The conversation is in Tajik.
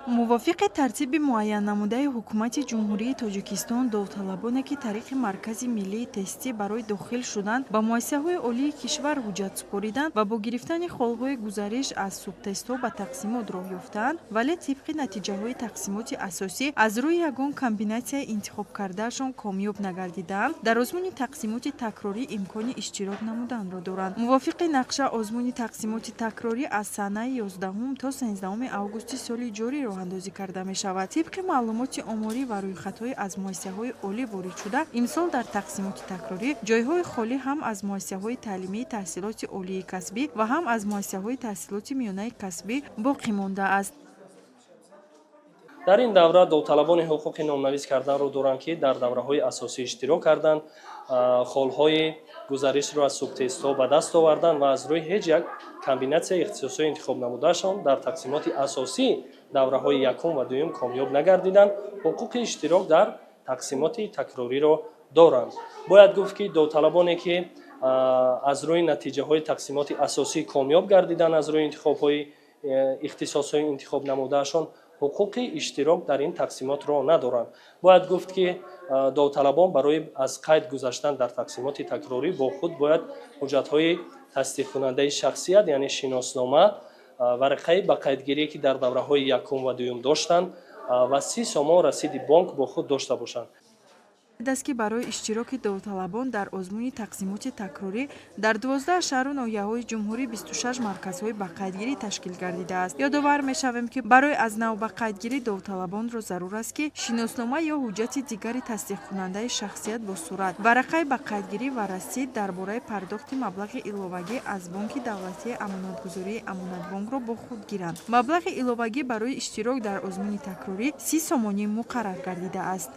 мувофиқи тартиби муайян намудаи ҳукумати ҷумҳурии Тоҷикистон, довталабоне ки тариқи маркази миллии тестӣ барои дохил шудан ба муассисаҳои олии кишвар ҳуҷҷат супоридан ва бо гирифтани холҳои гузариш аз субтестҳо ба тақсимот роҳ ёфтанд, вале тибқи натиҷаҳои тақсимоти асосӣ аз рӯи ягон комбинатсияи интихобкардаашон комёб нагардиданд, дар озмуни тақсимоти такрорӣ имкони иштирок намуданро доранд. Мувофиқи нақша, озмуни тақсимоти такрорӣ аз санаи 11 то 13 августи соли ҷорӣ роҳандозӣ карда мешавад. тибқи маълумоти оморӣ ва рӯйхатҳои аз муассисаҳои олӣ ворид шуда, имсол дар тақсимоти такрорӣ ҷойҳои холӣ ҳам аз муассисаҳои таълимии таҳсилоти олии касбӣ ва ҳам аз муассисаҳои таҳсилоти миёнаи касбӣ боқӣ мондааст. дар ин давра довталабони ҳуқуқи номнавис карданро доранд, ки дар давраҳои асосӣ иштирок карданд, холҳои гузаришро аз субтестҳо ба даст оварданд ва аз рӯи ҳеҷ як комбинатсияи ихтисосҳои интихоб намудаашон дар тақсимоти асосии давраҳои якум ва дуюм комёб нагардиданд, ҳуқуқи иштирок дар тақсимоти такрориро доранд. Бояд гуфт, ки довталабоне ки аз рӯи натиҷаҳои тақсимоти асосӣ комёб гардиданд, аз рӯи интихобҳои ихтисосҳои интихоб намудаашон ҳуқуқи иштирок дар ин тақсимотро надоранд. Бояд гуфт, ки довталабон барои аз қайд гузаштан дар тақсимоти такрорӣ бо худ бояд ҳуҷҷатҳои тасдиқкунандаи шахсият, яъне шиноснома, варақаи ба қайдгирие ки дар давраҳои якум ва дуюм доштанд ва 30 сомон расиди бонк бо худ дошта бошанд. аст ки барои иштироки довталабон дар озмуни тақсимоти такрорӣ дар 12 шаҳру ноҳияҳои ҷумҳурӣ 26 марказҳои ба қайдгирӣ ташкил гардидааст. Ёдовар мешавем, ки барои аз нав ба қайдгирӣ довталабонро зарур аст, ки шиноснома ё ҳуҷҷати дигари тасдиқкунандаи шахсият бо сурат, варақаи ба қайдгирӣ ва расид дар бораи пардохти маблағи иловагӣ аз Бонки давлатии амонатгузории Амонатбонкро бо худ гиранд. Маблағи иловагӣ барои иштирок дар озмуни такрорӣ 30 сомонӣ муқаррар гардидааст.